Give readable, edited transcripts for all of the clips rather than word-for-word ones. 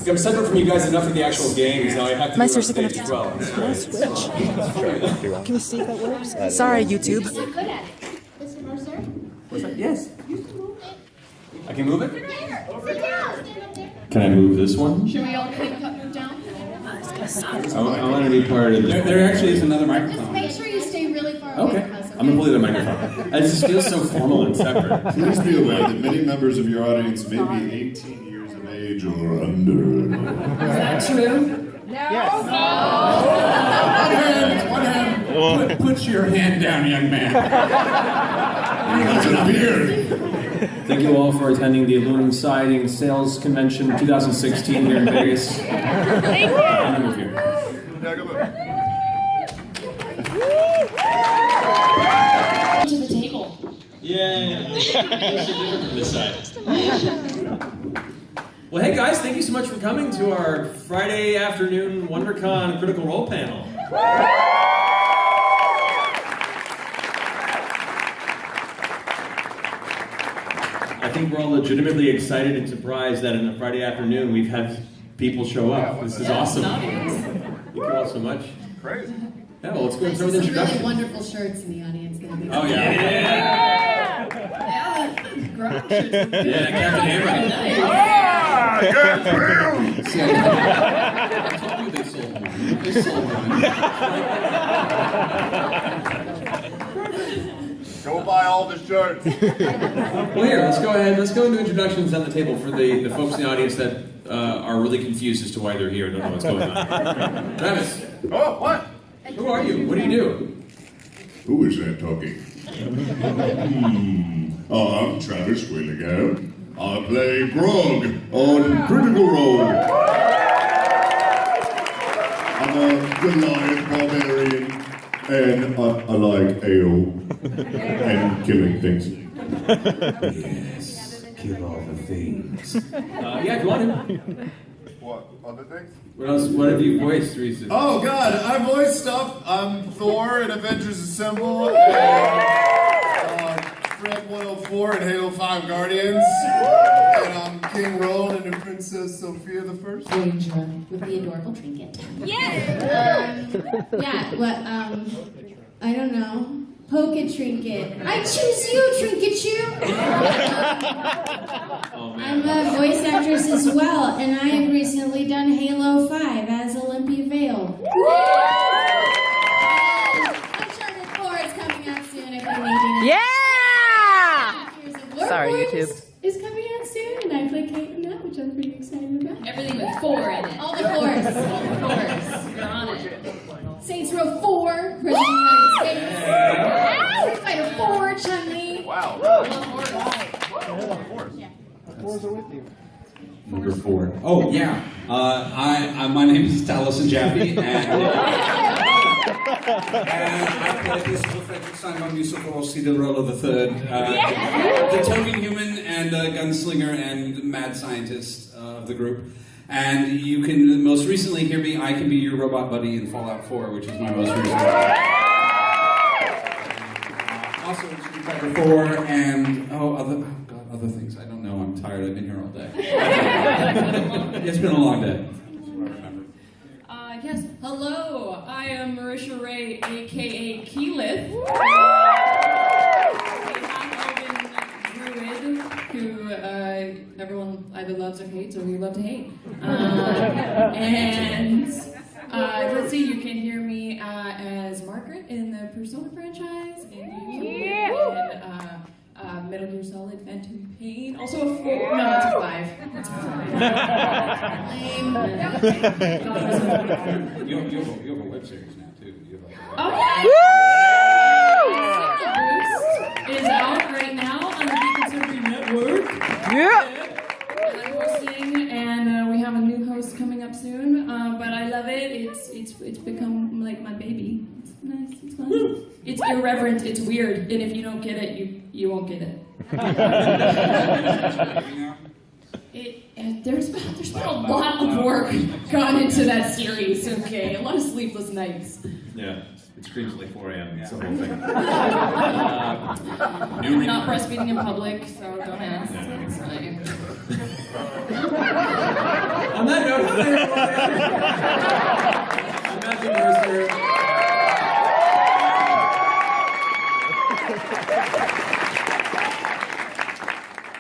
I'm separate from you guys enough for the actual games. Now I have to do it on stage as well. Switch. Can we see if that works? Sorry, YouTube. You're good at it. Mr. Mercer? What's that? Yes. You can move it. I can move it? Sit down. Stand up there. Can I move this one? Should we all keep move down? I want to be part of this. There actually is another Just microphone. make sure you stay really far away Okay. from us. Okay? I'm going to play the microphone. It just feels so formal and separate. Please be aware that many members of your audience may be 18 years of age or under. Is that true? One hand. Put your hand down, young man. That's a beard. Thank you all for attending the Aluminum Siding Sales Convention 2016 here in Vegas. Thank you. I'm going to move here. To the table. Yay! This side. Well, hey guys, thank you so much for coming to our Friday afternoon WonderCon Critical Role panel. I think we're all legitimately excited and surprised that in a Friday afternoon we've had people show up. This is awesome. Thank you all so much. Crazy. Yeah, well, let's go and throw the Some really introduction. wonderful shirts in the audience. Oh, yeah. Yeah, Captain Hammer. They sold one. Go buy all the shirts. Well, here, let's go ahead. Let's go into introductions on the table for the folks in the audience that are really confused as to why they're here and don't know what's going on. Travis. Oh, what? Who are you? What do you do? Who is that talking? I'm Travis Willingham. I play Grog on Critical Role. I'm a Goliath barbarian, and I like ale and killing things. Yes, kill all the things. Yeah, go on in. What, other things? What else? What have you voiced recently? Oh God, I voice stuff. I'm Thor in Avengers Assemble, and Fred 104 in Halo 5 Guardians, and I'm King Roland and Princess Sophia the First. Ranger with the adorable trinket. I don't know. Polka trinket. I choose you, Trinket Shoe. I'm a voice actress as well, and I have recently done Halo 5 as Olympia Vale. Uncharted 4 is coming out soon if you're needing it. Yeah! Sorry, YouTube. Is coming out soon, and I play Kate in that, which I'm pretty excited about. Everything with 4 in it. All the fours. All the 4s. You're on it. Saints Row 4, President of the United States. Street Fighter 4, Chun-Li. Wow. Number 4. Oh, yeah. My name is Taliesin Jaffe, and I play this Frederick Simon musical Cinderella the Third, the token human and gunslinger and mad scientist of the group. And you can most recently hear me. I can be your robot buddy in Fallout 4, which is my most recent. Also in Street Fighter 4 and other things. I don't know. I'm tired. I've been here all day. It's been a long day. Yes. Hello. I am Marisha Ray, aka Keyleth. Who everyone either loves or hates, or we love to hate. Let's see, you can hear me as Margaret in the Persona franchise, and you can hear me in Metal Gear Solid Phantom Pain. Also a 4. No, it's a 5. It's a 5. You have a web series now, too. Oh, yeah! It is out right now on the Deconservative Network. Yeah! And I'm hosting, and we have a new host coming up soon. But I love it. It's become like my baby. It's nice. It's fun. It's irreverent. It's weird. And if you don't get it, you won't get it. there's been a lot of work gone into that series, okay? A lot of sleepless nights. Yeah, it screams like 4 a.m. It's the whole thing. I'm not breastfeeding in public, so don't ask. No. It's fine. On that note, I'm Matthew Mercer.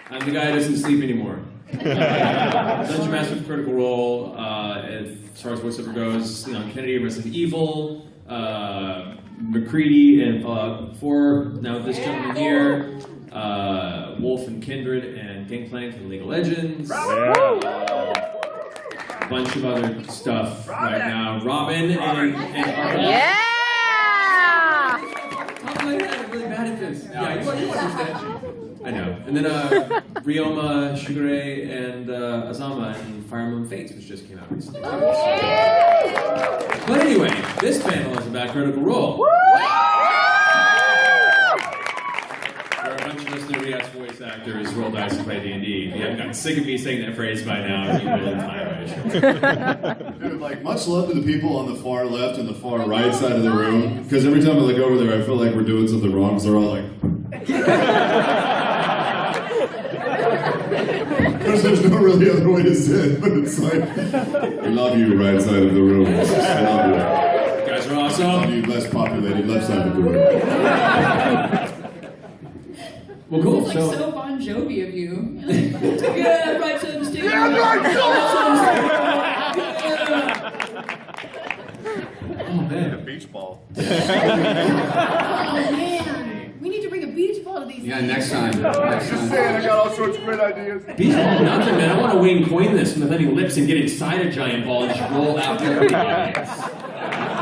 I'm the guy who doesn't sleep anymore. Dungeon Master of Critical Role, as far as voiceover goes, Kennedy in Resident Evil, McCready in Fallout 4, now this gentleman here, Wolf and Kindred and Gangplank for League of Legends. A bunch of other stuff right now. Robin and Yeah! Top of my head, I'm really bad at this. Yeah, you understand. I know. And then Ryoma, Shigure, and Azama in Fire Emblem Fates, which just came out recently. But anyway, this panel is about Critical Role. There are a bunch of us nerdy-ass voice actors roll dice and play D&D. If you haven't gotten sick of me saying that phrase by now, you will in time, I assure you. Dude, like, much love to the people on the far left and the far right side of the room. Because every time I look over there, I feel like we're doing something wrong. Because they're all like... There's no really other way to say it, but it's like... I love you, right side of the room. I love you. You guys are awesome. I love you, less populated, left side of the room. Well, cool. It's like so Bon Jovi of you. You're like, yeah, right side of the stage. Yeah, Oh, man. A beach ball. Oh man, we need to bring a beach ball to these. Yeah, next time. Just saying, I got all sorts of great ideas. Beach ball, nothing, man. I want to Wayne Coyne this from the letting lips and get inside a giant ball and just roll out there.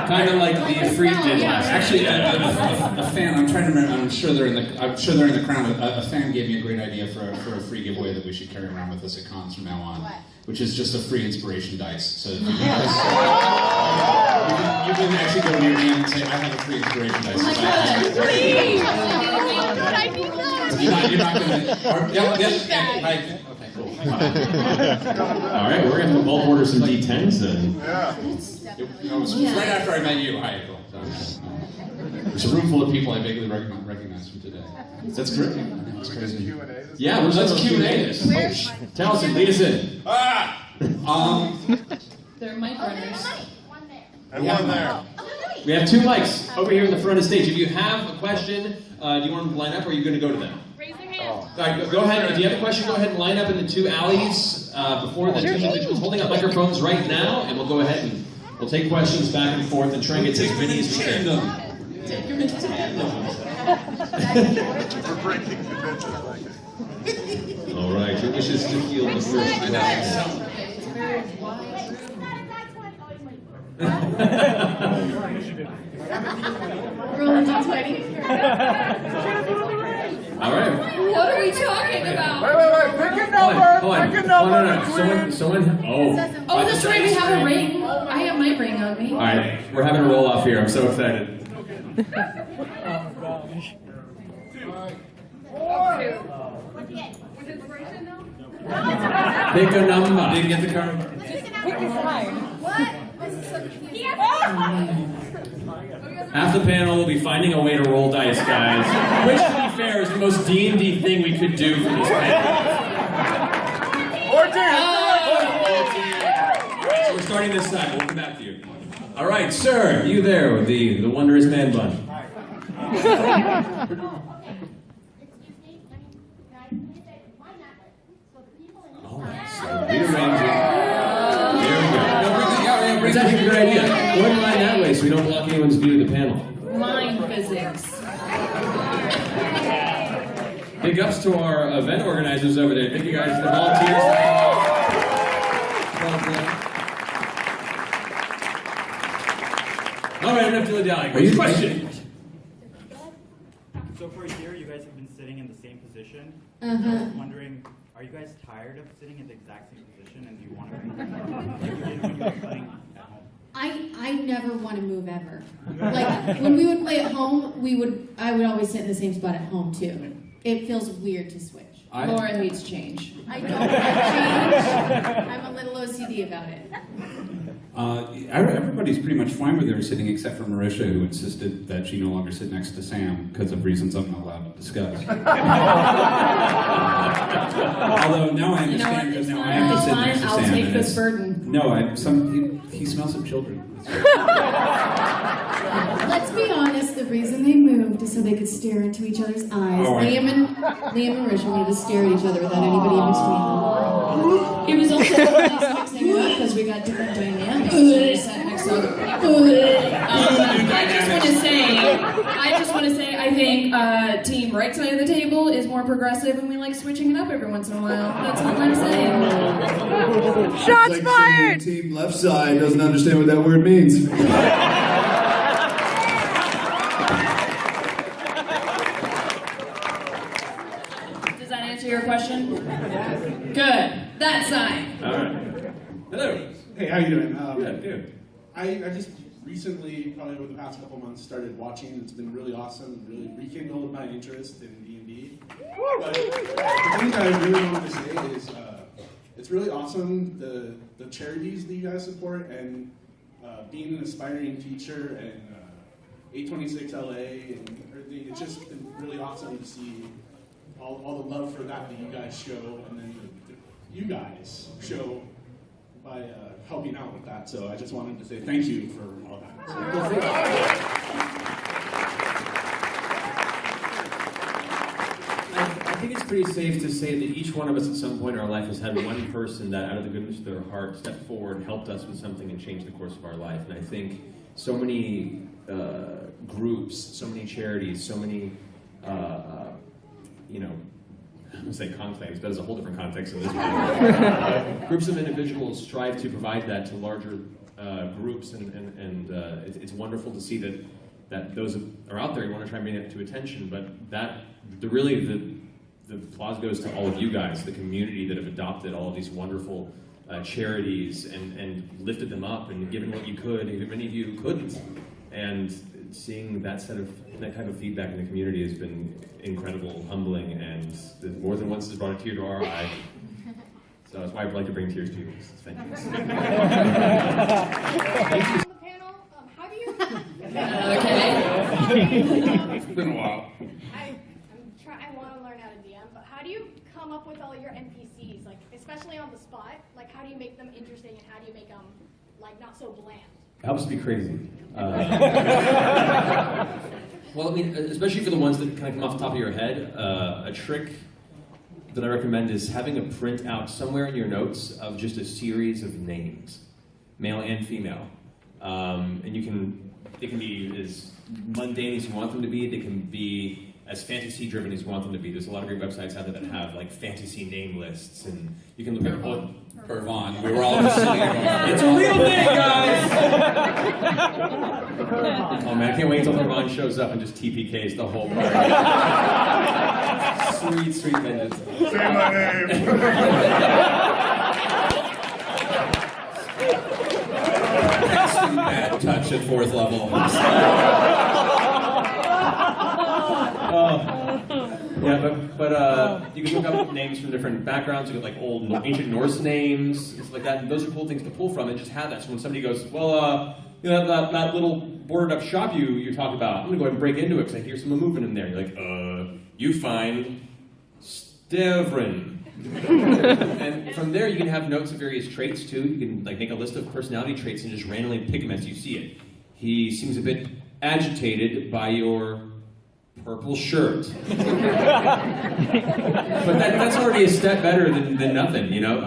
Kind of like the Freak did last. Actually, a fan. I'm trying to remember. I'm sure they're in the crowd. A fan gave me a great idea for a free giveaway that we should carry around with us at cons from now on, which is just a free inspiration dice. So you can actually go near me and say, "I have a free inspiration dice." Oh my God, please! You're not gonna. Okay, cool. All right, we're gonna bulk order some D10s then. Yeah. It was right after I met you. Hi, April. There's a room full of people I vaguely recognize from today. That's great. That's crazy. Q&A. Yeah, let's Q&A this. Townsend, lead us in. They're mic runners. And one there. We have 2 mics over here in the front of the stage. If you have a question, do you want them to line up or are you going to go to them? Raise your hand. All right, go ahead. If you have a question, go ahead and line up in the 2 alleys before the 2 individuals holding up microphones right now, and we'll go ahead and we'll take questions back and forth and try and get to as many as we can. We're breaking convention like it. All right, your wish is to field the first question. Rolling D20. All right. What are we talking about? Wait. Pick a number. Hold on. Pick a number. No. Someone. Oh, That's right, we have a ring. I have my ring on me. All right, we're having a roll off here. I'm so excited. Pick a number. Didn't get the card. What? This is so confusing. Half the panel will be finding a way to roll dice, guys. Which, to be fair, is the most D&D thing we could do for this panel. 14. So we're starting this side. We'll come back to you. All right, sir, you there with the wondrous man bun. All right, so rearranging. There we go. It's actually a good idea. Go ahead and line that way so we don't block anyone's view of the panel. Mind physics. Big ups to our event organizers over there. Thank you guys for the volunteers. All right, enough dilly-dallying. What's your question? So for a year, you guys have been sitting in the same position. Uh-huh. I was wondering, are you guys tired of sitting in the exact same position, and do you want to move like you did when you were playing at home? I never want to move ever. Like when we would play at home, I would always sit in the same spot at home too. It feels weird to switch. Laura hates change. I don't like change. I'm a little OCD about it. Everybody's pretty much fine with her sitting except for Marisha, who insisted that she no longer sit next to Sam because of reasons I'm not allowed to discuss. Although now I understand because now I have to sit next to Sam. I'll take this burden. No, he smells some children. Let's be honest, the reason they moved is so they could stare into each other's eyes. Liam and Marisha wanted to stare at each other without anybody in between them. It was also one of these weeks they moved because we got different dynamics. So they sat next to other people. I just want to say, I think team right side of the table is more progressive and we like switching it up every once in a while. That's all I'm saying. Shots like fired! Team left side doesn't understand what that word means. Does that answer your question? Good. That side. All right. Hello. Hey, how you doing? Good. I just recently, probably over the past couple months, started watching. It's been really awesome. Really rekindled my interest in D&D. But the thing that I really wanted to say is, it's really awesome the charities that you guys support, and being an aspiring teacher and 826 LA and everything. It's just been really awesome to see all the love for that you guys show, and then you guys show by helping out with that. So I just wanted to say thank you for all that. I think it's pretty safe to say that each one of us at some point in our life has had one person that out of the goodness of their heart stepped forward, helped us with something, and changed the course of our life. And I think so many groups, so many charities, so many, I'm going to say conclaves, but it's a whole different context in this one. Groups of individuals strive to provide that to larger groups, and it's wonderful to see that those are out there. You want to try and bring it to attention, but the applause goes to all of you guys, the community that have adopted all of these wonderful charities and lifted them up and given what you could, even many of you couldn't. And seeing that type of feedback in the community has been incredible, humbling, and more than once has brought a tear to our eye. So that's why I'd like to bring tears to you. Thank you. The panel, how do you? It's been a while. I want to learn how to DM, but how do you come up with all your NPCs? Like, especially on the spot. Like, how do you make them interesting, and how do you make them like not so bland? It helps to be crazy. Well, I mean, especially for the ones that kind of come off the top of your head, a trick that I recommend is having a printout somewhere in your notes of just a series of names, male and female. And they can be as mundane as you want them to be. They can be as fantasy-driven as you want them to be. There's a lot of great websites out there that have like fantasy name lists, and you can look at all. Pervon. We were all just sitting there going, it's a real name, guys! Oh man, I can't wait until Pervon shows up and just TPKs the whole party. Sweet vengeance. Say my name. bad touch at 4th level. But you can look up names from different backgrounds. You get like old ancient Norse names, stuff like that. And those are cool things to pull from and just have that. So when somebody goes, well, that little boarded up shop you talked about, I'm gonna go ahead and break into it because I hear someone moving in there. You're like, you find Stevrin. And from there you can have notes of various traits too. You can like make a list of personality traits and just randomly pick them as you see it. He seems a bit agitated by your purple shirt. But that's already a step better than nothing, you know?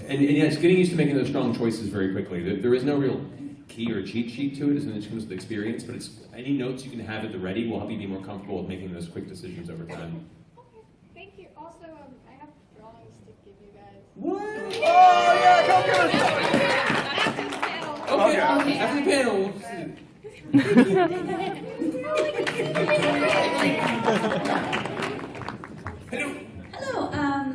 And yeah, it's getting used to making those strong choices very quickly. There is no real key or cheat sheet to it as it comes to experience, but it's any notes you can have at the ready will help you be more comfortable with making those quick decisions over time. Okay, thank you. Also, I have drawings to give you guys. What? Oh, yeah, go get us. After the panel. Okay. After the panel, we'll see. Hello,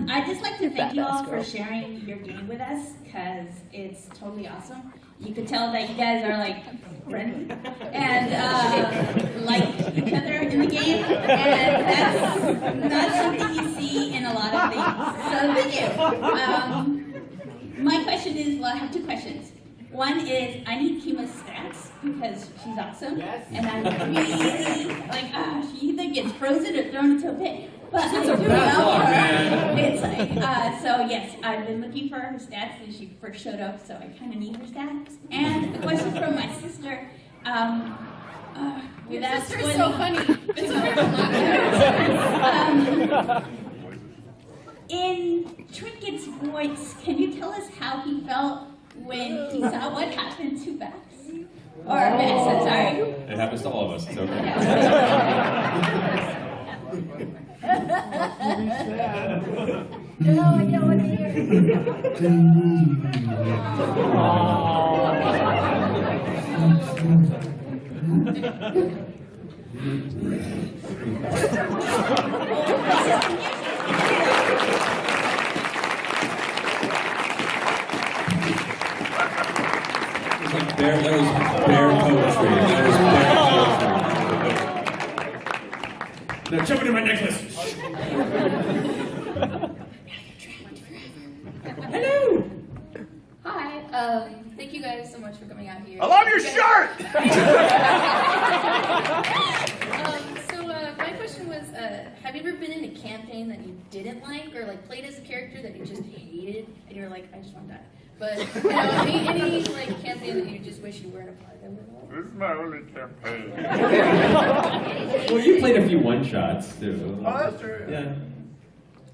I'd just like to thank you all for sharing your game with us, because it's totally awesome. You could tell that you guys are like friendly and like each other in the game, and that's not something you see in a lot of things. So thank you. My question is, well, I have 2 questions. One is, I need Kima's stats because she's awesome. Yes. And I really, like, she either gets frozen or thrown into a pit. But I do love her. It's like, so yes, I've been looking for her stats since she first showed up, so I kind of need her stats. And a question from my sister. Your sister is so funny. In Trinket's voice, can you tell us how he felt when he saw what happened to Bax? Or Max, I'm sorry. It happens to all of us. It's okay. No, I don't want to hear That was bare poetry. Now jump into my necklace. Hello. Hi. Thank you guys so much for coming out here. I love your shirt! My question was, have you ever been in a campaign that you didn't like, or like played as a character that you just hated, and you're like, I just want to die? But any like campaign that you just wish you weren't a part of? This is my only campaign. Well, you played a few one-shots, too. Oh, that's true. Yeah.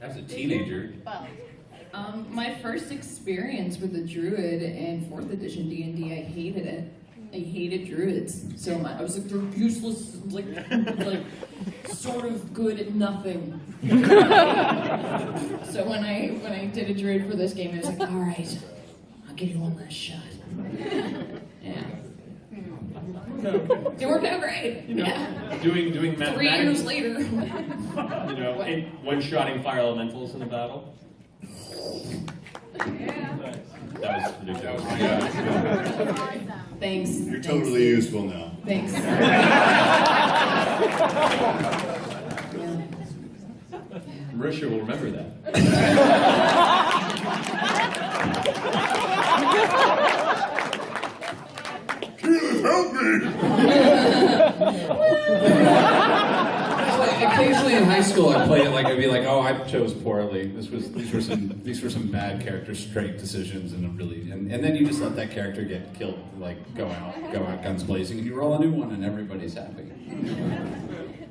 As a teenager. My first experience with a druid in 4th edition D&D, I hated it. I hated druids so much. I was like, they're useless, like sort of good at nothing. So when I did a druid for this game, I was like, all right, I'll give you one last shot. Yeah. It worked out great. You know, yeah. doing 3 mathematics. years later. You know, one-shotting fire elementals in a battle. Yeah. That was ridiculous. Thanks. You're totally useful now. Thanks. Marisha will remember that. Help me! Occasionally in high school, I played it like I'd be like, "Oh, I chose poorly. These were some bad character trait decisions, and then you just let that character get killed, like go out guns blazing, and you roll a new one, and everybody's happy,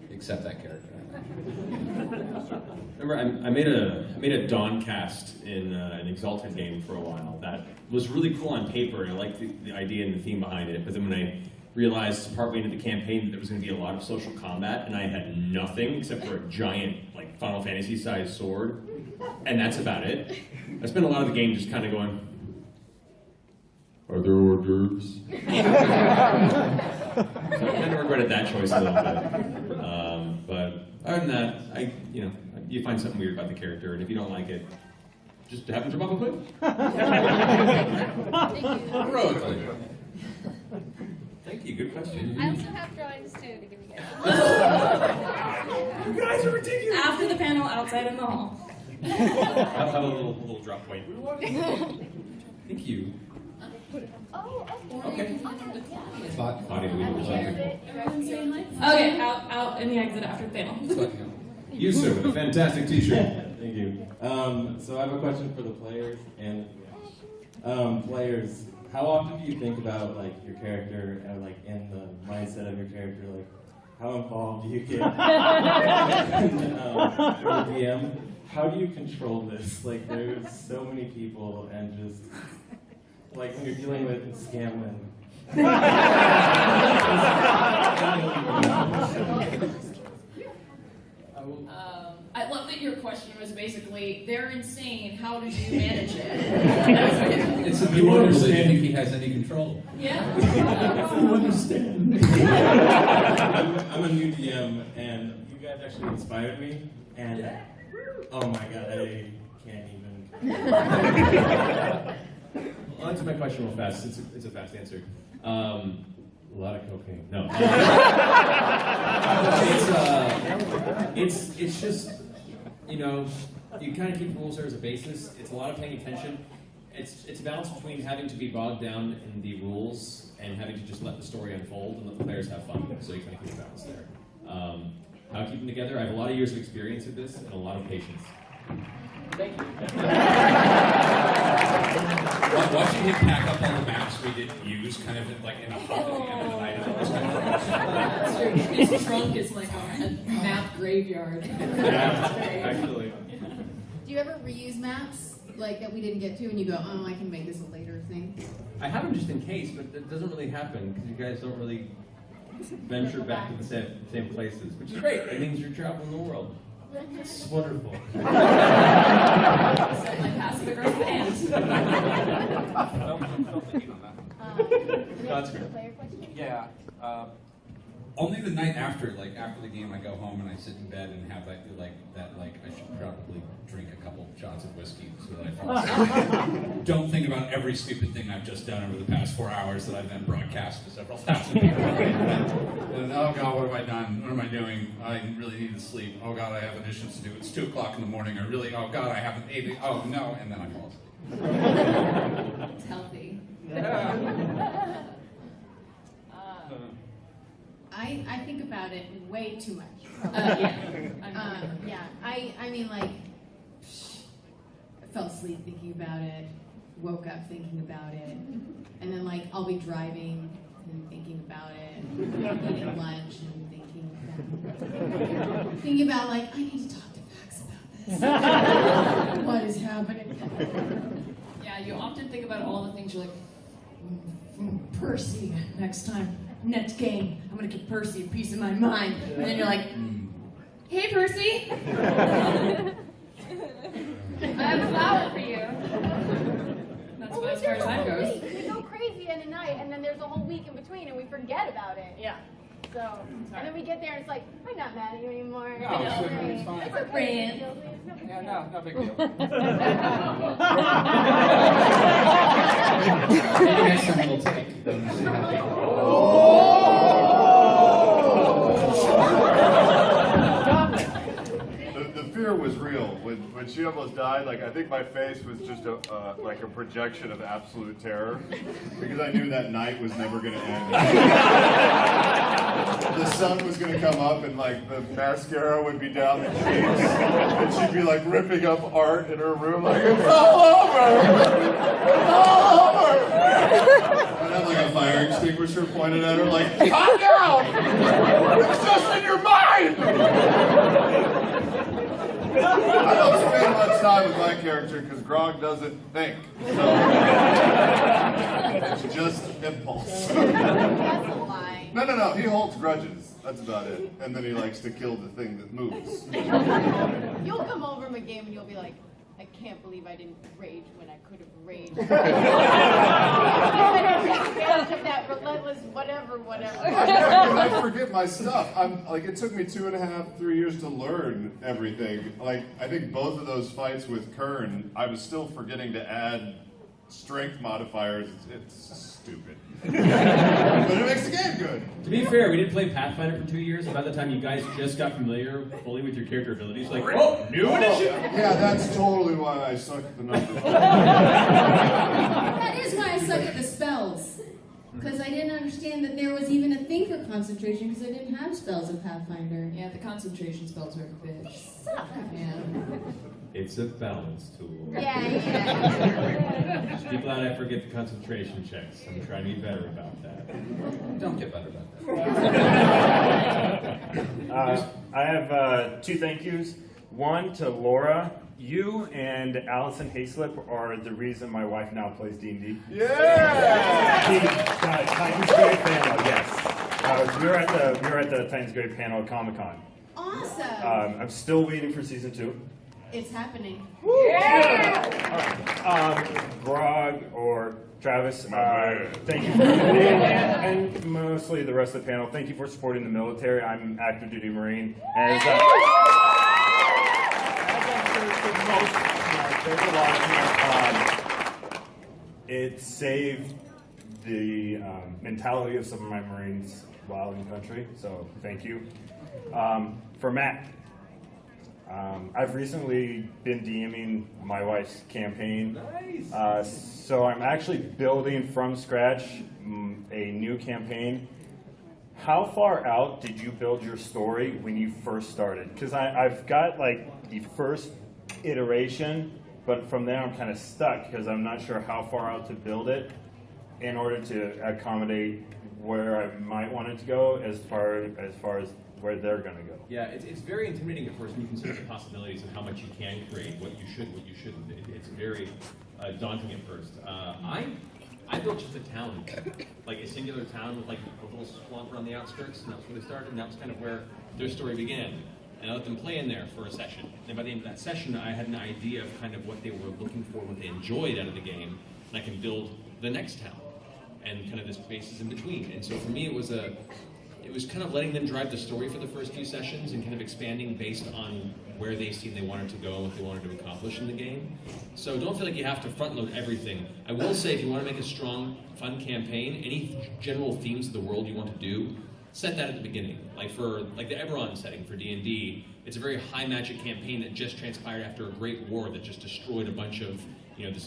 except that character." Remember, I made a Dawn cast in an Exalted game for a while. That was really cool on paper, and I liked the idea and the theme behind it. But then when I realized partway into the campaign that there was going to be a lot of social combat, and I had nothing except for a giant, like, Final Fantasy-sized sword, and that's about it. I spent a lot of the game just kind of going, "Are there hors d'oeuvres?" So I kind of regretted that choice a little bit. But other than that, you find something weird about the character, and if you don't like it, just have them jump off a cliff. Heroically. Thank you, good question. I also have drawings too to give you guys. You guys are ridiculous! After the panel, outside in the hall. I'll have a little drop point. Thank you. Oh, Okay. Okay, out in the exit after the panel. You, sir, with a fantastic t-shirt. Thank you. So I have a question for the players and players. How often do you think about like your character and like in the mindset of your character? Like, how involved do you get in the DM? How do you control this? Like, there's so many people, and just like when you're dealing with Scamlin. I love that your question was basically, they're insane, how do you manage it? It's adorable that you think he has any control. Yeah. You understand. I'm a new DM, and you guys actually inspired me, and oh my god, I can't even. I'll answer my question real fast. It's a fast answer. A lot of cocaine. No. It's just, you know, you kind of keep rules there as a basis. It's a lot of paying attention. It's a balance between having to be bogged down in the rules and having to just let the story unfold and let the players have fun. So you kind of keep a balance there. How to keep them together? I have a lot of years of experience with this and a lot of patience. Thank you. Watching him pack up all the maps we didn't use, kind of like in a hut at the end of the night, is always kind of That's true. His trunk is like a map graveyard. Actually. Do you ever reuse maps like that we didn't get to, and you go, oh, I can make this a later thing? I have them just in case, but that doesn't really happen because you guys don't really venture back to the same places, which is great. It means you're traveling the world. It's wonderful. My passive aggressive aunt. That's good. Yeah. Only the night after, like after the game, I go home and I sit in bed and have that I should probably drink a couple shots of whiskey so that I fall asleep. Don't think about every stupid thing I've just done over the past 4 hours that I've then broadcast to several thousand people. And oh God, what have I done? What am I doing? I really need to sleep. Oh God, I have auditions to do. It's 2 o'clock in the morning. Oh God, I haven't ate. Oh no, and then I fall asleep. It's healthy. I think about it way too much. Yeah. I mean, like, I fell asleep thinking about it, woke up thinking about it, and then, like, I'll be driving and thinking about it, eating lunch and thinking about, like, I need to talk to Max about this. What is happening? Yeah, you often think about all the things you're like, Percy, next time. Next game, I'm gonna give Percy a piece of my mind. And then you're like, hey Percy! I have a flower for you. That's about as far as that goes. We go crazy in a night, and then there's a whole week in between, and we forget about it. Yeah. So, and then we get there, and it's like, I'm not mad at you anymore. No, it's fine. It's okay. Yeah, no big deal. Maybe next time we'll take. The fear was real. When she almost died, like I think my face was just like a projection of absolute terror because I knew that night was never going to end. The sun was going to come up and like the mascara would be down the cheeks and she'd be like ripping up art in her room like it's all over! It's all over! I'd have like a fire extinguisher pointed at her like, calm down! It's just in your mind! I don't spend much time with my character because Grog doesn't think. So it's just impulse. That's a lie. No. He holds grudges. That's about it. And then he likes to kill the thing that moves. You'll come over from a game and you'll be like, I can't believe I didn't rage when I could have raged. That relentless whatever. I forget my stuff. It took me 2.5, 3 years to learn everything. Like, I think both of those fights with Kern, I was still forgetting to add strength modifiers. It's stupid. But it makes the game good. To be fair, we didn't play Pathfinder for 2 years, and by the time you guys just got familiar fully with your character abilities, like, oh, new edition! Yeah, that's totally why I suck at the numbers. That is why I suck at the spells. Because I didn't understand that there was even a thing for concentration because I didn't have spells in Pathfinder. Yeah, the concentration spells are a bitch. Yeah. It's a balance tool. Yeah. Just be glad I forget the concentration checks. I'm trying to be better about that. Don't get better about that. I have 2 thank yous. One to Laura. You and Allison Hayslip are the reason my wife now plays D&D. Yeah! Titans Grade panel, yes. We were at the Titans Grade panel at Comic-Con. Awesome. I'm still waiting for season 2. It's happening. Yeah! Grog or Travis, thank you for and mostly the rest of the panel. Thank you for supporting the military. I'm an active duty Marine. As there's a lot of it saved the mentality of some of my Marines Wild and Country, so thank you. For Matt, I've recently been DMing my wife's campaign. Nice. So I'm actually building from scratch a new campaign. How far out did you build your story when you first started? Because I've got like the first iteration, but from there I'm kind of stuck because I'm not sure how far out to build it in order to accommodate where I might want it to go as far as where they're going to go. Yeah, it's very intimidating at first when you consider the possibilities of how much you can create, what you should, what you shouldn't. It's very daunting at first. I built just a town, like a singular town with like a little swamp around the outskirts, and that's where they started, and that was kind of where their story began. And I let them play in there for a session. And by the end of that session, I had an idea of kind of what they were looking for, what they enjoyed out of the game, and I can build the next town and kind of the spaces in between. And so for me, it was kind of letting them drive the story for the first few sessions and kind of expanding based on where they seemed they wanted to go and what they wanted to accomplish in the game. So don't feel like you have to front load everything. I will say if you want to make a strong, fun campaign, any general themes of the world you want to do, set that at the beginning. Like for the Eberron setting for D&D, it's a very high magic campaign that just transpired after a great war that just destroyed a bunch of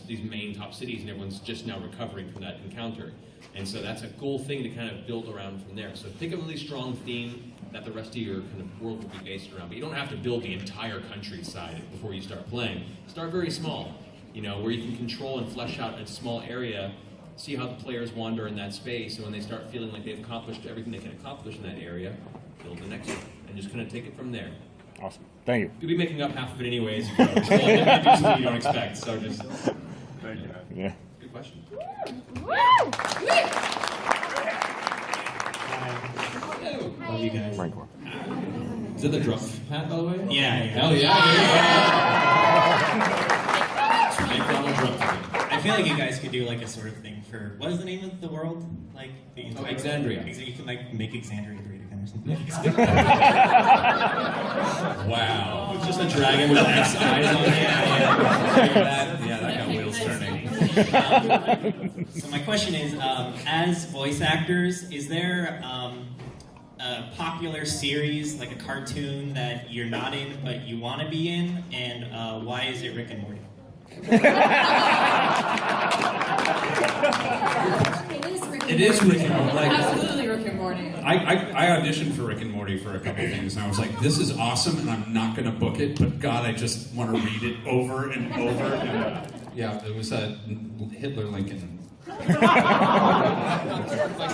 these main top cities, and everyone's just now recovering from that encounter. And so that's a cool thing to kind of build around from there. So pick a really strong theme that the rest of your kind of world will be based around. But you don't have to build the entire countryside before you start playing. Start very small, where you can control and flesh out a small area, see how the players wander in that space, and when they start feeling like they've accomplished everything they can accomplish in that area, build the next one, and just kind of take it from there. Awesome. Thank you. You'll be making up half of it anyways. So do something you don't expect. So just. Thank you. Yeah. Good question. Love you guys. Is that the drum hat, by the way? Yeah. Hell yeah. I feel like you guys could do like a sort of thing for, what is the name of the world? Like the Exandria. You can like make Exandria great again or something. Wow. It's just a dragon with X eyes on it. Yeah, that got wheels turning. So my question is, as voice actors, is there a popular series, like a cartoon that you're not in but you want to be in, and why is it Rick and Morty? It is Rick and Morty. Absolutely Rick and Morty. I auditioned for Rick and Morty for a couple things, and I was like, this is awesome, and I'm not going to book it, but God, I just want to read it over and over. And, yeah, it was Hitler Lincoln. Like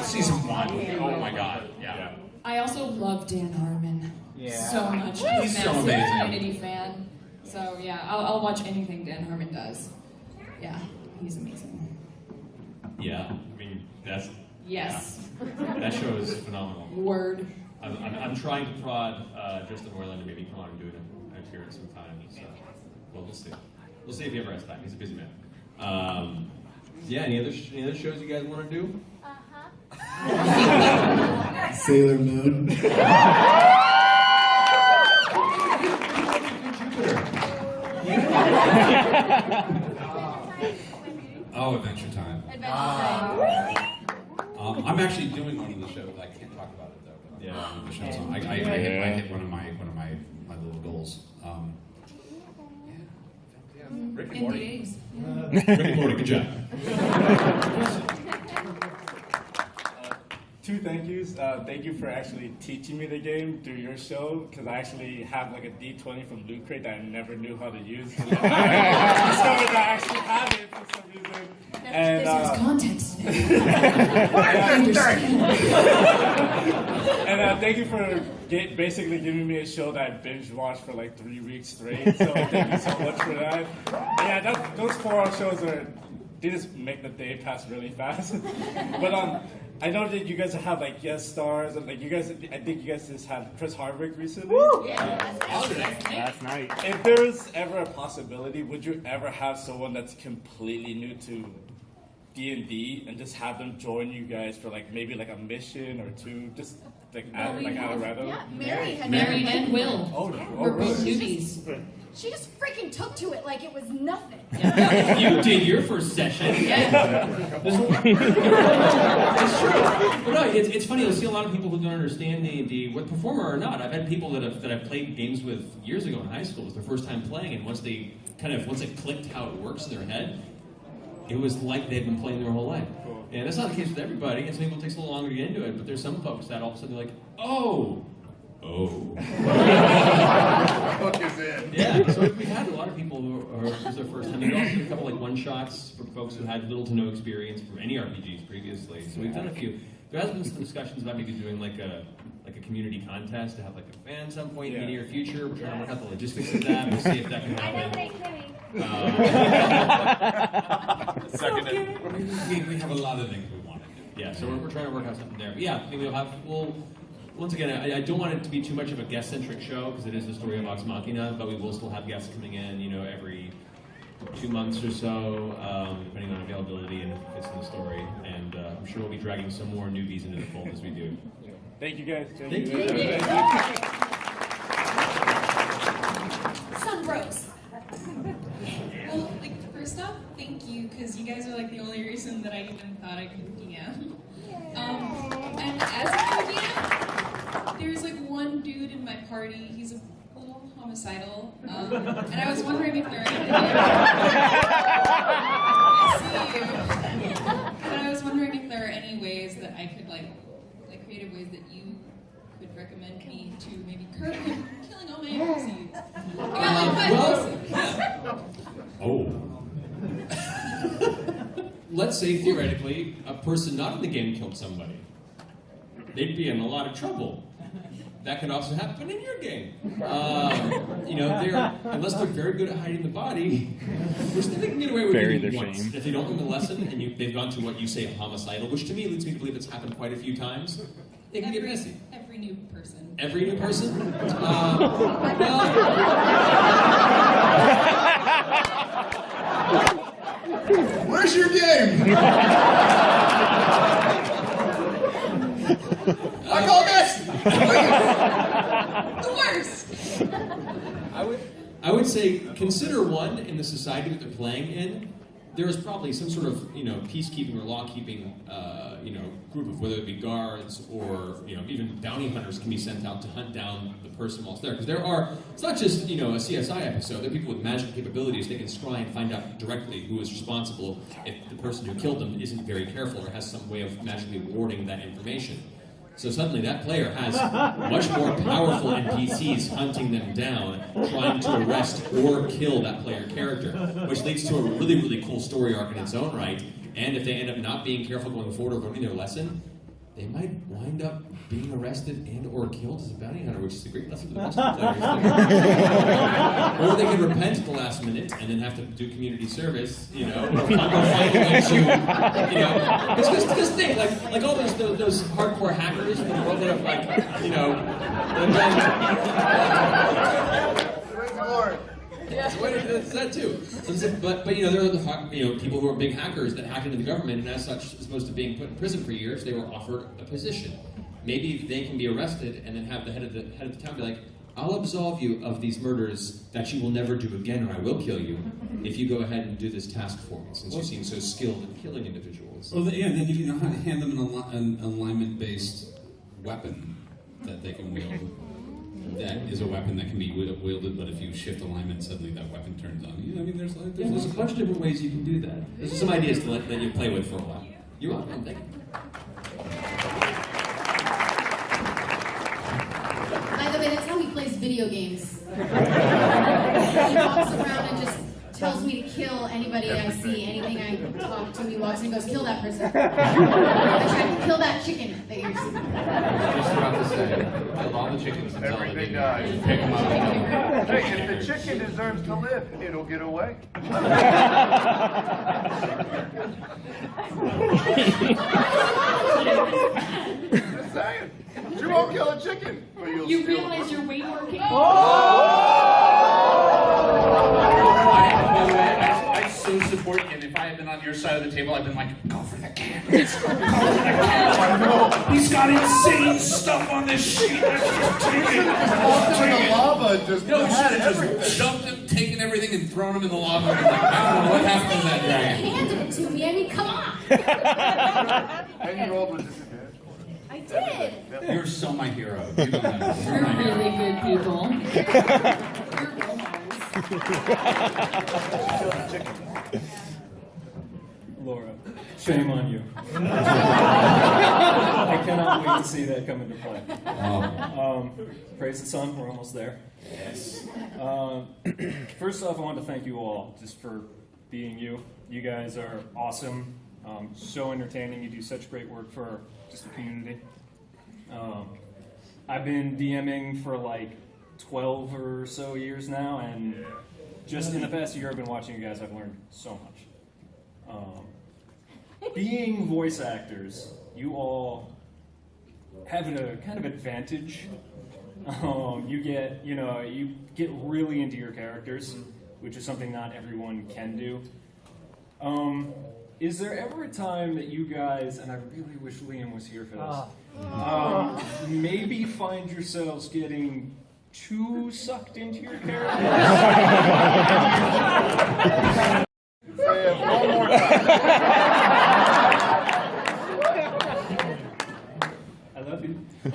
season 1. Oh my God. Yeah. I also love Dan Harmon so much. I'm a He's so massive amazing. Community fan. So yeah, I'll watch anything Dan Harmon does. Yeah, he's amazing. Yeah, I mean, that's... Yes. Yeah. That show is phenomenal. Word. I'm trying to prod Justin Moreland to maybe come on and do an appearance sometime. So, well, we'll see. We'll see if he ever has time. He's a busy man. Yeah, any other shows you guys want to do? Sailor Moon. Oh, Adventure Time. I'm actually doing one of the shows. I can't talk about it though. Yeah. The show's on. I hit one of my little goals. Rick and Morty. NDAs. Rick and Morty, good job. Two thank yous. Thank you for actually teaching me the game through your show, because I actually have like a D20 from Loot Crate that I never knew how to use. I discovered that I actually have it for some reason. And, There's context. And thank you for basically giving me a show that I binge watched for like 3 weeks straight. So thank you so much for that. Yeah, those 4-hour shows they just make the day pass really fast. But I know that you guys have like guest stars, and like I think you guys just had Chris Hardwick recently. Woo! Last night. If there's ever a possibility, would you ever have someone that's completely new to D&D and just have them join you guys for like maybe like a mission or two, just out of random? Yeah, Mary had Mary and Will. We're both newbies. She just freaking took to it like it was nothing. You did your first session. Yeah. It's true. But no, it's funny. You'll see a lot of people who don't understand D&D, what performer or not. I've had people that I've played games with years ago in high school. It was their first time playing, and once it clicked how it works in their head, it was like they'd been playing their whole life. And that's not the case with everybody. And some people it takes a little longer to get into it. But there's some folks that all of a sudden they're like, oh. Hook is in. Yeah, so we've had a lot of people who this is their first time. We've also done a couple like one-shots for folks who had little to no experience from any RPGs previously. So we've done a few. There has been some discussions about maybe doing like a community contest to have like a fan at some point in the near future. We're trying to work out the logistics of that. We'll see if that can happen. We have a lot of things we want to do. Yeah, so we're trying to work out something there. But yeah, maybe we'll once again, I don't want it to be too much of a guest-centric show because it is the story of Vox Machina, but we will still have guests coming in, every 2 months or so, depending on availability and if it fits in the story. And I'm sure we'll be dragging some more newbies into the fold as we do. Thank you guys. Thank you. Sun Bros. Well, first off, thank you, because you guys are the only reason that I even thought I could DM. And as a DM, there's one dude in my party, he's a little homicidal, and I was wondering if there are any but I was wondering if there are any ways that I could, creative ways that you could recommend me to maybe curb him from killing all my NPCs. Let's say, theoretically, a person not in the game killed somebody. They'd be in a lot of trouble. That could also happen in your game. Unless they're very good at hiding the body, which they can get away with it once. If they don't learn the lesson and they've gone to what you say homicidal, which to me leads me to believe it's happened quite a few times, it can get messy. Every new person. Every new person? Where's your game? I call this the worst. I would say consider one in the society that they're playing in. There is probably some sort of peacekeeping or law-keeping group of whether it be guards or even bounty hunters can be sent out to hunt down the person while it's there. Because it's not just a CSI episode. There are people with magical capabilities. They can scry and find out directly who is responsible if the person who killed them isn't very careful or has some way of magically warding that information. So suddenly that player has much more powerful NPCs hunting them down, trying to arrest or kill that player character, which leads to a really, really cool story arc in its own right. And if they end up not being careful going forward or learning their lesson, they might wind up being arrested and or killed as a bounty hunter, which is a great lesson for the rest of the players. Or they can repent at the last minute and then have to do community service, or find a way to, because think, like all those hardcore hackers in the world that have that's that too. But there are the people who are big hackers that hacked into the government, and as such, as opposed to being put in prison for years, they were offered a position. Maybe they can be arrested and then have the head of the town be like, "I'll absolve you of these murders that you will never do again, or I will kill you if you go ahead and do this task for me, since you seem so skilled in killing individuals." Well, then if you hand them an alignment-based weapon that they can wield. That is a weapon that can be wielded, but if you shift alignment, suddenly that weapon turns on. There's a bunch of different ways you can do that. There's some ideas to let you play with for a while. You're welcome. Thank you. By the way, that's how he plays video games. He walks around and just tells me to kill anybody I see, anything I talk to. He walks in and goes, "Kill that person." I try to kill that chicken that you're seeing. Just about to say, kill all the chickens and everything dies. Pick them up. Hey, if the chicken deserves to live, it'll get away. Just saying. You won't kill a chicken, but you'll You steal realize you're way more capable. I so support, and if I had been been on your side of the table, I've been like, go for the cannons. Go for the cannons. He's got insane stuff on this sheet. Let's just take it. The lava just had everything. Just dumped him, taken everything, and thrown him in the lava. Like, I don't know what happened to that dragon. Handed it to me. I mean, come on. And you rolled with disadvantage. I did. You're so my hero. You don't know. You're really good people. Laura, shame on you. I cannot wait to see that come into play. Praise the sun, we're almost there. Yes. First off, I want to thank you all just for being you. You guys are awesome, so entertaining. You do such great work for just the community. I've been DMing for like 12 or so years now, and just in the past year I've been watching you guys, I've learned so much. Being voice actors, you all have a kind of advantage. You get really into your characters, which is something not everyone can do. Is there ever a time that you guys, and I really wish Liam was here for this, maybe find yourselves getting too sucked into your characters? Say it one more time. I love you. I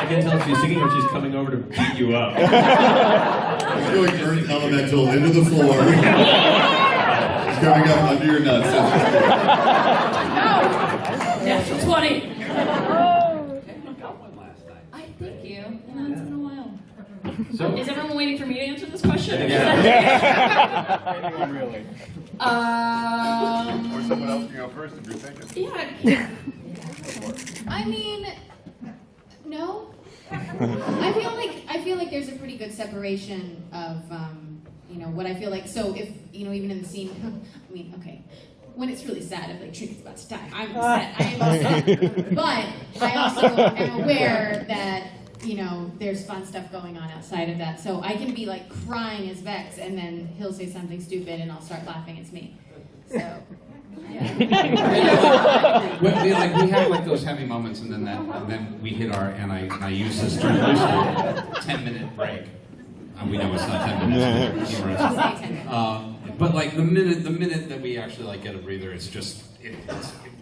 can't tell if she's singing or she's coming over to beat you up. She's going Earth Elemental into the floor. She's coming up under your nuts. Natural 20. Thank you. Yeah, it's been a while. So, Is everyone waiting for me to answer this question? Anyone really? Or someone else can go first if you're thinking. Yeah. I mean, no. I feel like there's a pretty good separation of what I feel like. So if even in the scene, I mean, okay. When it's really sad, if like Trinkett's about to die, I'm upset. I am upset. But I also am aware that there's fun stuff going on outside of that. So I can be like crying as Vex, and then he'll say something stupid, and I'll start laughing. It's me. So yeah. we have like those heavy moments, and then we hit our and I use this traditional 10-minute break. We know it's not 10 minutes. Humorous. But like the minute that we actually like get a breather, it's just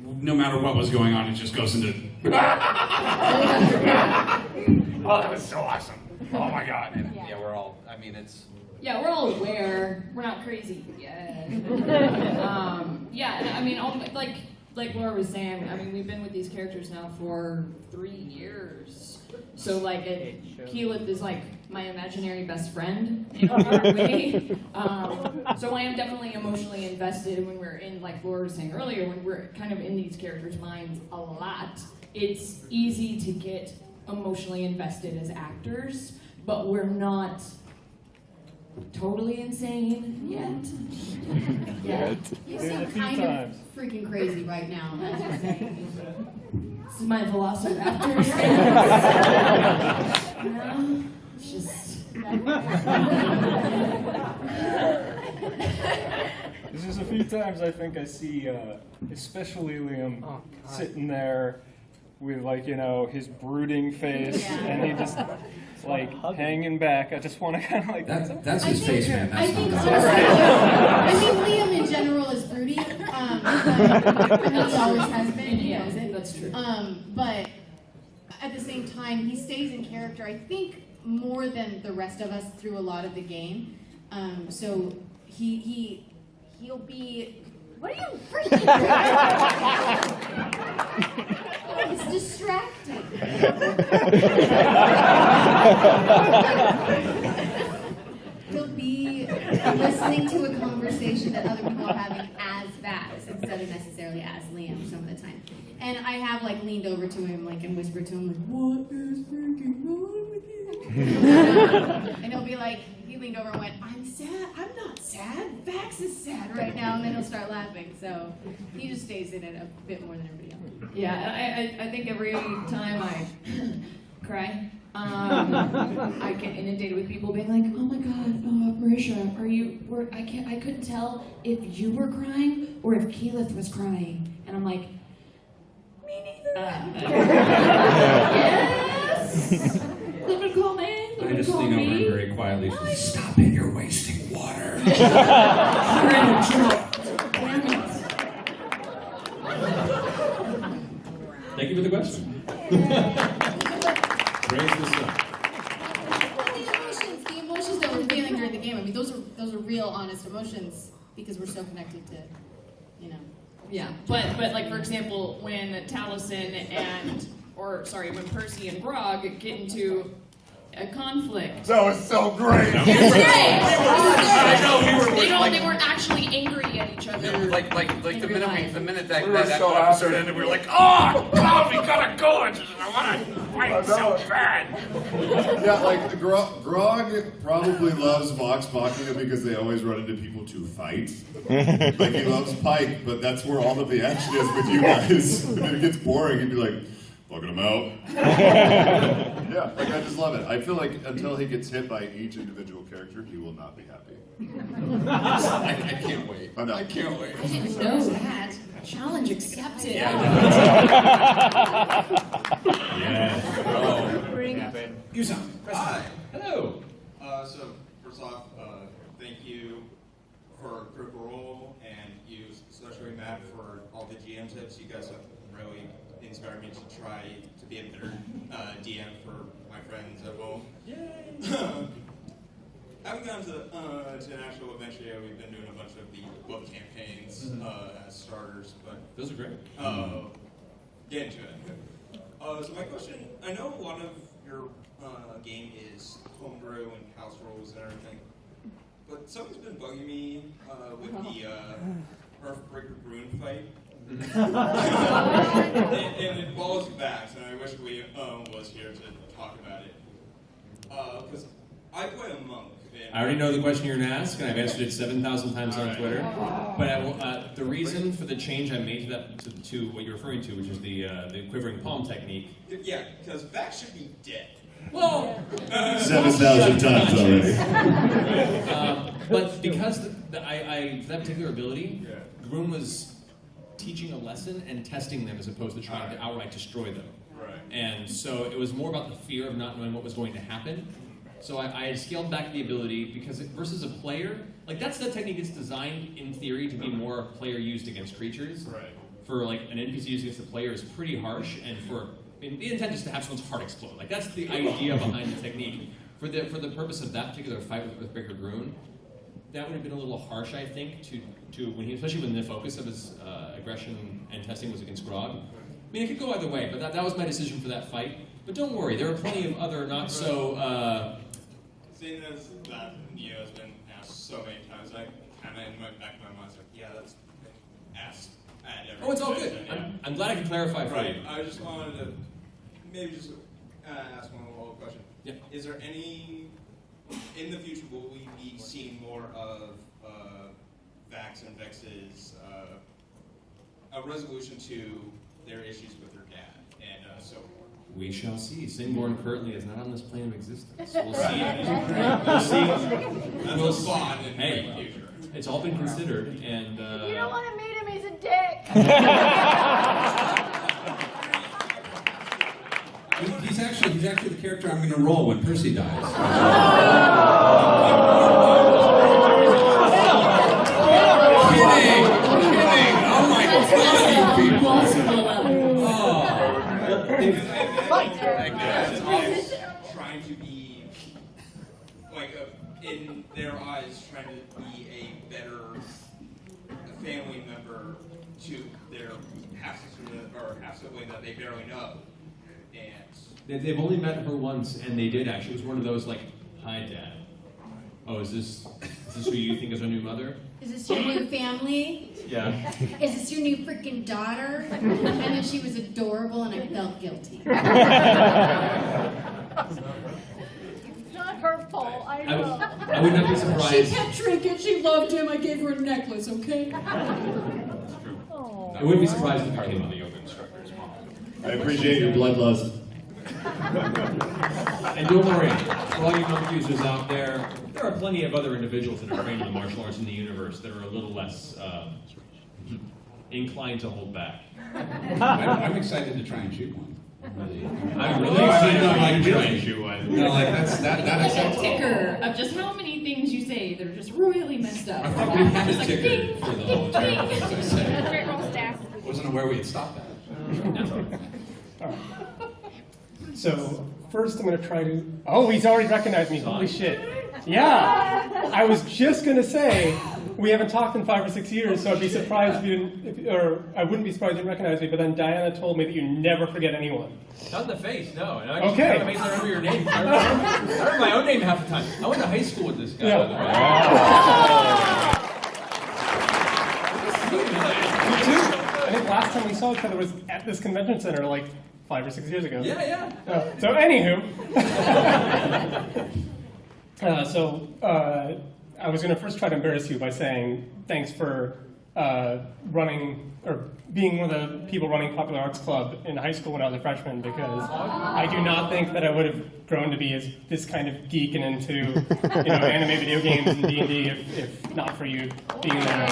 no matter what was going on, it just goes into. Oh, that was so awesome! Oh my god! And yeah, we're all. I mean, it's. Yeah, we're all aware. We're not crazy yet. Yeah, I mean, like Laura was saying, I mean, we've been with these characters now for 3 years. So like, Keyleth is like my imaginary best friend in a weird way. So I am definitely emotionally invested when we're in, like Laura was saying earlier, when we're kind of in these characters' minds a lot. It's easy to get emotionally invested as actors, but we're not totally insane yet. Yeah. You seem kind of freaking crazy right now. This is my velociraptor. It's just. There's just a few times I think I see, especially Liam, sitting there with his brooding face, and he just hanging back. I just want to kind of that's his face, man. That's Liam in general is broody. He always has been. He knows it. That's true. But at the same time, he stays in character. I think more than the rest of us through a lot of the game. So he'll be. What are you freaking doing? It's distracting. He'll be listening to a conversation that other people are having as Vax instead of necessarily as Liam some of the time. And I have leaned over to him and whispered to him what is freaking wrong with you? And he'll be he leaned over and went, I'm sad. I'm not sad. Vax is sad right now. And then he'll start laughing. So he just stays in it a bit more than everybody else. Yeah, I think every time I cry, I get inundated with people being like, "Oh my God, Marisha, I couldn't tell if you were crying or if Keyleth was crying," and I'm like, "Me neither." Yes. Let me call in. I just lean over and very quietly say, "Stop it! You're wasting water." Thank you for the question. Praise the sun. The emotions that we're feeling during the game, I mean, those are real, honest emotions because we're so connected to, you know. Yeah, but like for example, when Taliesin when Percy and Grog get into a conflict. That was so great. They weren't actually angry at each other. Like the minute that We were so episode ended, we were like, oh, God, we gotta go. I want to fight so bad. Yeah, like Grog probably loves Vox Machina because they always run into people to fight. Like he loves Pike, but that's where all of the action is with you guys. If it gets boring, he'd be like, fucking him out. Yeah, like I just love it. I feel like until he gets hit by each individual character, he will not be happy. I can't wait. I can't wait. I didn't know that. Challenge accepted. Yeah. Hi. Hello. So first off, thank you for Critical Role and you, especially Matt, for all the GM tips. You guys have really inspired me to try to be a better DM for my friends at home. Yay! I haven't gotten to an actual adventure yet. We've been doing a bunch of the book campaigns as starters, but those are great. Get into it. So my question, I know a lot of your game is homebrew and house rules and everything, but something's been bugging me with the Earthbreaker Rune fight. And it balls back, and I wish we was here to talk about it. Because I play a monk. I already know the question you're going to ask, and I've answered it 7,000 times on Twitter. But the reason for the change I made to what you're referring to, which is the quivering palm technique. Yeah, because Vax should be dead. Well, 7,000 times already. But because that particular ability, Groom was teaching a lesson and testing them as opposed to trying to outright destroy them. Right. And so it was more about the fear of not knowing what was going to happen. So I had scaled back the ability because versus a player, like that technique is designed in theory to be more player used against creatures. Right. For like an NPC used against a player is pretty harsh, and the intent is to have someone's heart explode. Like that's the idea behind the technique. For the purpose of that particular fight with Earthbreaker Grune, that would have been a little harsh, I think, to when especially when the focus of his aggression and testing was against Grog. I mean, it could go either way, but that was my decision for that fight. But don't worry, there are plenty of other not so. Seeing as that has been asked so many times, I kind of in the back of my mind, like, yeah, that's been asked at every. Oh, it's all good. Yeah. I'm glad I can clarify for you. I just wanted to maybe just ask one little question. Yeah. Is there any in the future will we be seeing more of Vax and Vex's a resolution to their issues with their dad and so forth? We shall see. Singborn currently is not on this plane of existence. We'll see. We'll see. Hey, it's all been considered, and. You don't want to meet him. He's a dick. He's actually the character I'm going to roll when Percy dies. Kidding! Oh my God, you people! Trying to be like in their eyes, trying to be a better family member to their half sibling that they barely know. And They've only met her once, and they did actually. It was one of those like, "Hi, Dad. Oh, is this who you think is our new mother? Is this your new family? Yeah. Is this your new freaking daughter?" And then she was adorable, and I felt guilty. It's not her fault. I know. I would not be surprised. She kept drinking. She loved him. I gave her a necklace. Okay. I wouldn't be surprised if it came on the yoga instructor's mom. I appreciate your bloodlust. And don't worry, for all you monk users out there, there are plenty of other individuals that are trained in the martial arts in the universe that are a little less inclined to hold back. I'm excited to try and shoot one. I'm really excited to try and shoot one. No, like that's Like a ticker of just how many things you say that are just royally messed up. I thought we had Just a like, ticker ding, for the whole terrible things I said. Great roll staff. Wasn't aware we had stopped that. So first, I'm going to try to. Oh, he's already recognized me. Holy shit! Yeah, I was just going to say we haven't talked in 5 or 6 years, so I'd be surprised if you didn't, or I wouldn't be surprised if you didn't recognize me. But then Diana told me that you never forget anyone. Not in the face, no. And Okay. I remember your name. I remember my own name half the time. I went to high school with this guy. Yeah. By the way. Me too. I think last time we saw each other was at this convention center like 5 or 6 years ago. Yeah. So anywho, I was going to first try to embarrass you by saying thanks for running or being one of the people running Popular Arts Club in high school when I was a freshman, because I do not think that I would have grown to be as this kind of geek and into anime, video games, and D&D if not for you being there.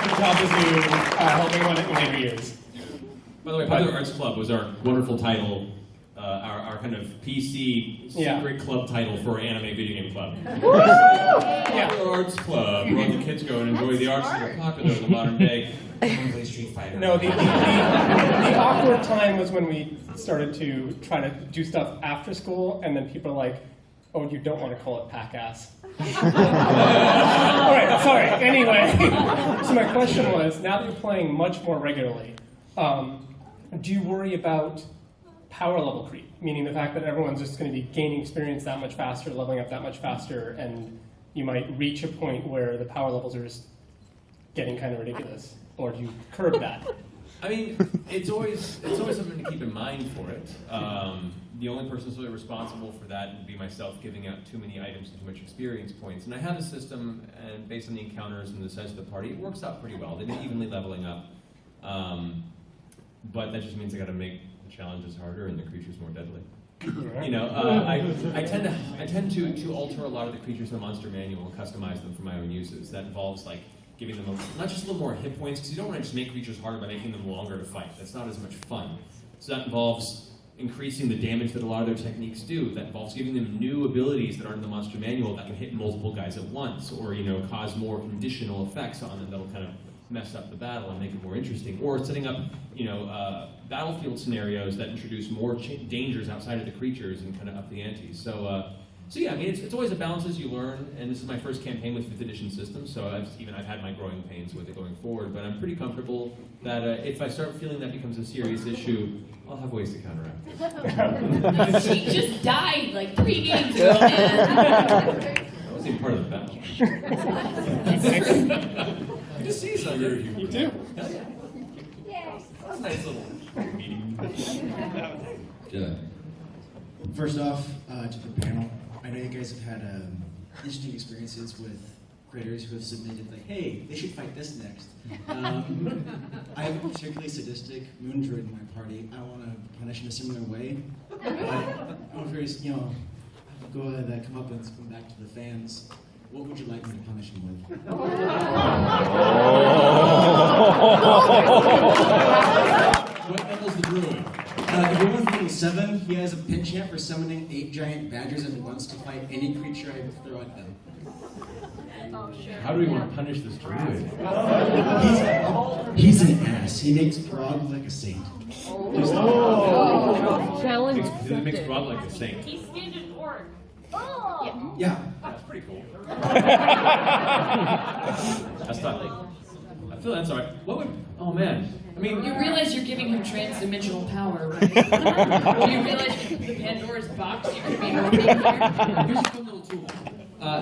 Good job as you helping on it in later years. By the way, Popular Arts Club was our wonderful title, our kind of PC secret club title for anime video game club. Popular Arts Club, where the kids go and enjoy the arts that are popular in the modern day. Play Street Fighter. No, the awkward time was when we started to try to do stuff after school, and then people are like, oh, you don't want to call it pack-ass. All right, sorry. Anyway, so my question was, now that you're playing much more regularly, do you worry about power level creep? Meaning the fact that everyone's just going to be gaining experience that much faster, leveling up that much faster, and you might reach a point where the power levels are just getting kind of ridiculous? Or do you curb that? I mean, it's always something to keep in mind for it. The only person who's really responsible for that would be myself, giving out too many items and too much experience points. And I have a system, and based on the encounters and the size of the party, it works out pretty well. They've been evenly leveling up. But that just means I got to make the challenges harder and the creatures more deadly. I tend to alter a lot of the creatures in the monster manual and customize them for my own uses. That involves like giving them not just a little more hit points, because you don't want to just make creatures harder by making them longer to fight. That's not as much fun. So that involves increasing the damage that a lot of their techniques do. That involves giving them new abilities that aren't in the monster manual that can hit multiple guys at once, or cause more conditional effects on them that'll kind of mess up the battle and make it more interesting, or setting up battlefield scenarios that introduce more dangers outside of the creatures and kind of up the ante. So yeah, I mean, it's always a balance as you learn, and this is my first campaign with 5th edition systems, so I've had my growing pains with it going forward, but I'm pretty comfortable that if I start feeling that becomes a serious issue, I'll have ways to counteract it. She just died like 3 games ago, man. That wasn't even part of the battle. I just see some. You do? Yes. That's a nice little meeting. First off, to the panel, I know you guys have had interesting experiences with creators who have submitted, like, hey, they should fight this next. I have a particularly sadistic moon druid in my party. I want to punish in a similar way. I'm curious, go ahead, come up and come back to the fans. What would you like me to punish him with? What level's the druid? The Druid 147, he has a pinch champ for summoning 8 giant badgers at once to fight any creature I throw at them. How do we want to punish this druid? He's an ass. He makes Grog like a saint. Challenge. He makes Grog like a saint. He skinned an orc. Yeah. That's pretty cool. That's not like. I feel that's alright. What would? Oh man. I mean, you realize you're giving him trans-dimensional power, right? Do you realize the Pandora's box you could be opening here? Here's a fun little tool.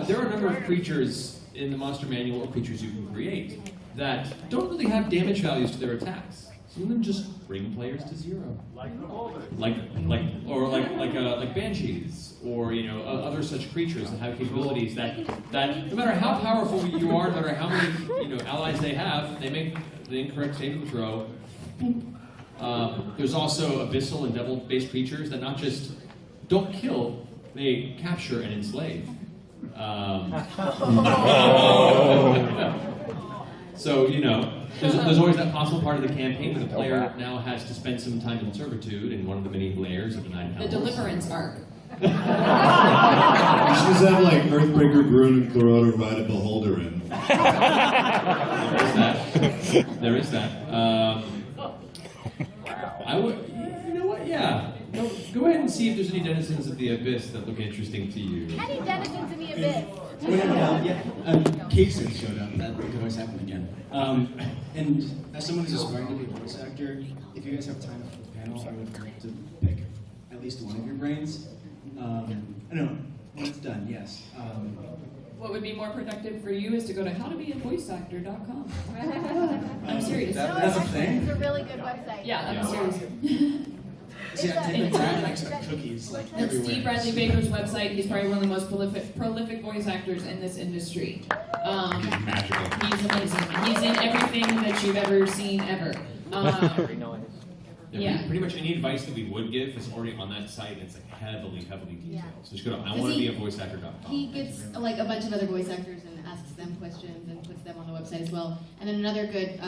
There are a number of creatures in the monster manual, or creatures you can create, that don't really have damage values to their attacks. Some of them just bring players to 0. Like banshees, or other such creatures that have capabilities that no matter how powerful you are, no matter how many allies they have, they make the incorrect saving throw, There's also abyssal and devil-based creatures that not just don't kill, they capture and enslave. So, you know, there's always that possible part of the campaign where the player now has to spend some time in servitude in one of the many layers of the 9 The hells. deliverance arc. You should just have like Earthbreaker, Grun, and Clarota ride a beholder in. There is that. I would, you know what? Yeah. Go ahead and see if there's any denizens of the abyss that look interesting to you. Any denizens in the abyss? Cases showed up. That could always happen again. And as someone who's aspiring to be a voice actor, if you guys have time for the panel, I would like to pick at least one of your brains. I don't know. When it's done, yes. What would be more productive for you is to go to howtobeavoiceactor.com. I'm serious. That's a thing? It's a really good website. Yeah, I'm serious. See, I take like cookies like That's everywhere. Steve Bradley Baker's website. He's probably one of the most prolific voice actors in this industry. He's amazing. He's in everything that you've ever seen ever. Yeah. Pretty much any advice that we would give is already on that site. It's like heavily detailed. So just go to iwannabeavoiceactor.com. He gets like a bunch of other voice actors and asks them questions and puts them on the website as well. And then another good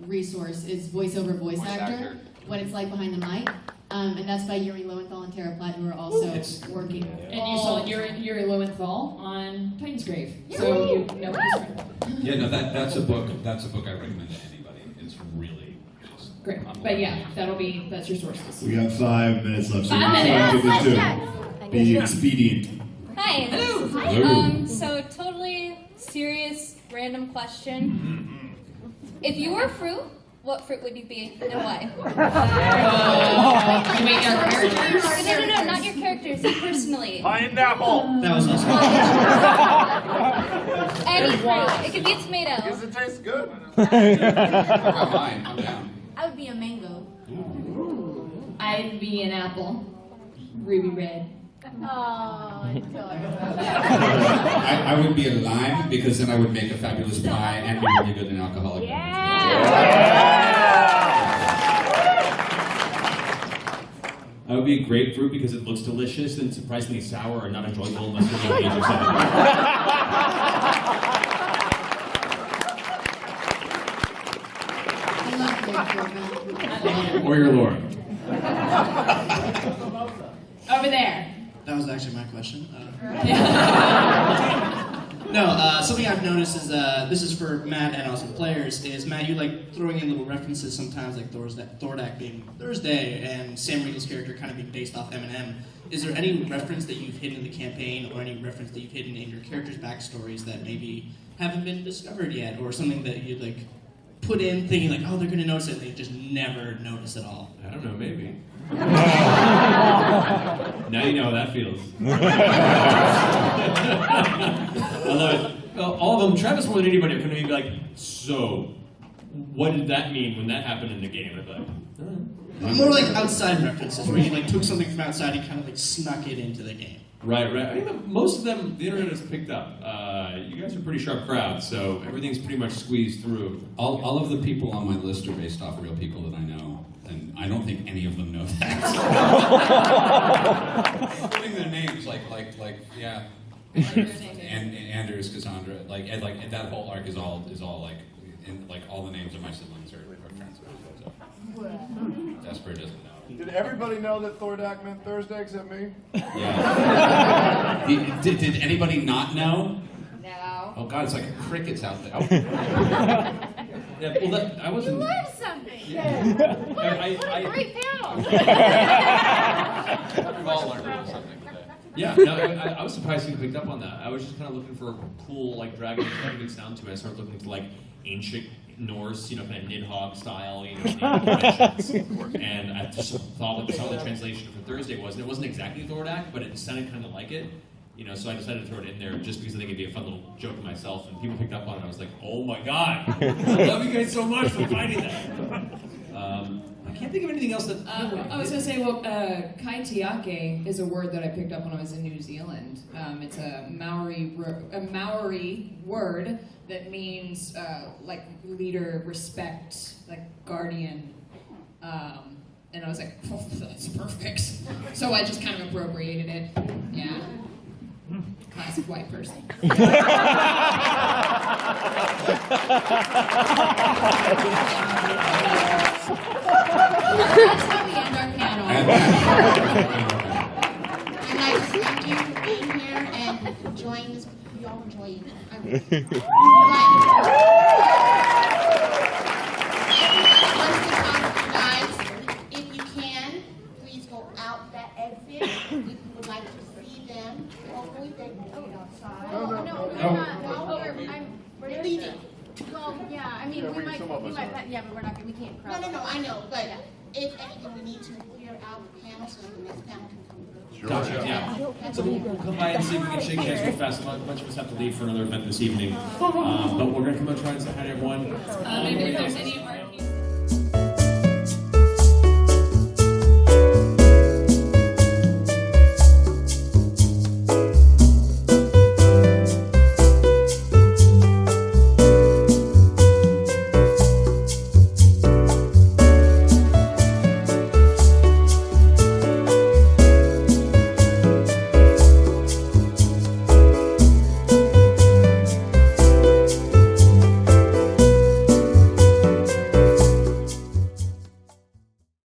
resource is VoiceOver Voice Actor, What It's Like Behind the Mic. And that's by Yuri Lowenthal and Tara Platt, who are also working. And you saw Yuri Lowenthal on Titan's Grave. So you know history. Yeah, no, that's a book. That's a book I recommend to anybody. It's really great. But yeah, that's your sources. We got 5 minutes left. So 5 minutes. Be expedient. Hi. Hello. So totally serious, random question. If you were a fruit, what fruit would you be and why? You mean our characters? No, not your characters, you personally. Pineapple. That was awesome. Any fruit. It could be a tomato. Does it taste good? Fine, I'm down. I would be a mango. I'd be an apple. Ruby red. Oh, I would be a lime because then I would make a fabulous pie and be really good in alcoholic. I would be a grapefruit because it looks delicious and surprisingly sour and not enjoyable unless you're on the age of 7. Or your Lord. Over there. That was actually my question. Something I've noticed is, this is for Matt and also players, is Matt, you like throwing in little references sometimes, like Thordak being Thursday and Sam Riegel's character kind of being based off Eminem. Is there any reference that you've hidden in the campaign or any reference that you've hidden in your characters' backstories that maybe haven't been discovered yet, or something that you'd like put in thinking like, oh, they're going to notice it, and they just never notice at all? I don't know, maybe. Now you know how that feels. I love it. Well, all of them, Travis more than anybody, are going to be like, so, what did that mean when that happened in the game? I'd be like, More like outside references, where you like took something from outside and kind of like snuck it into the game. Right. I think most of them, the internet has picked up. You guys are a pretty sharp crowd, so everything's pretty much squeezed through. All of the people on my list are based off real people that I know, and I don't think any of them know that. Including their names, like yeah. And Anders, Cassandra, and that whole arc is all like, all the names of my siblings are friends with. So. Desper doesn't know. Did everybody know that Thordak meant Thursday except me? Yeah. Did anybody not know? No. Oh God, it's like crickets out there. Yeah, well, I wasn't. You learned something. Yeah. What a great panel. We've all learned something today. Yeah, no, I was surprised you picked up on that. I was just kind of looking for a cool, dragon good sound to it. I started looking to ancient Norse, kind of Nidhogg style, conventions. And I just thought what some of the translation for Thursday was, and it wasn't exactly Thordak, but it sounded kind of like it. So I decided to throw it in there just because I think it'd be a fun little joke to myself, and people picked up on it. I was like, oh my god, I love you guys so much for finding that. I can't think of anything else that. I was going to say, kai tiake is a word that I picked up when I was in New Zealand. It's a Maori word that means leader, respect, guardian. And I was like, oh, that's perfect. So I just kind of appropriated it. Yeah. Classic white person. That's how we end our panel. I'd like to thank you for being here and enjoying this. You all enjoying it. If you can, please go out that exit. If you would like to see them, hopefully they can go outside. No, we're not. We're leaving. Well, yeah, I mean, we might, but we're not, we can't crowd. No, I know, but if anything, we need to clear out the panel so the next panel can come through. Gotcha, yeah. So we'll come by and see if we can shake hands real fast. A bunch of us have to leave for another event this evening. But we're going to come and try and say hi to everyone. Maybe if there's any art